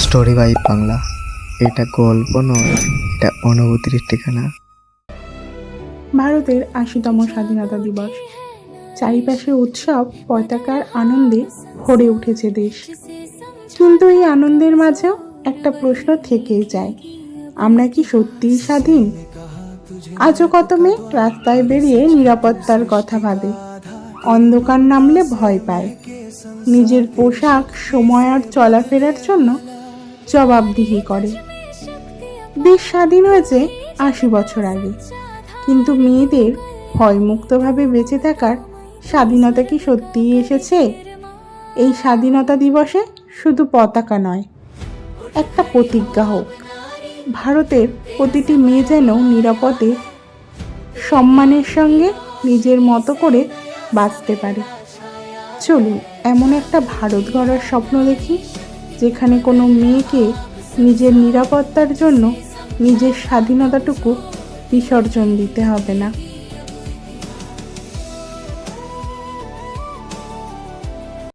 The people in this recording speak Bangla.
Story vibe Bangla. এটা গল্প নয়, এটা অনুভূতির ঠিকানা। ভারতের ৮০তম স্বাধীনতা দিবস। চারিপাশে উৎসব, পতাকার আনন্দে ভরে উঠেছে দেশ। কিন্তু এই আনন্দের মাঝেও একটা প্রশ্ন থেকেই যায়, আমরা কি সত্যিই স্বাধীন? আজও কত মেয়ে রাস্তায় বেরিয়ে নিরাপত্তার কথা ভাবে, অন্ধকার নামলে ভয় পায়, নিজের পোশাক, সময় আর চলাফেরার জন্য জবাবদিহি করে। দেশ স্বাধীন হয়েছে ৮০ বছর আগে, কিন্তু মেয়েদের ভয়মুক্তভাবে বেঁচে থাকার স্বাধীনতা কি সত্যিই এসেছে? এই স্বাধীনতা দিবসে শুধু পতাকা নয়, একটা প্রতিজ্ঞা হোক, ভারতের প্রতিটি মেয়ে যেন নিরাপদে, সম্মানের সঙ্গে নিজের মতো করে বাঁচতে পারে। চলুন এমন একটা ভারত গড়ার স্বপ্ন দেখি, যেখানে কোনো মেয়েকে নিজের নিরাপত্তার জন্য নিজের স্বাধীনতাটুকু বিসর্জন দিতে হবে না।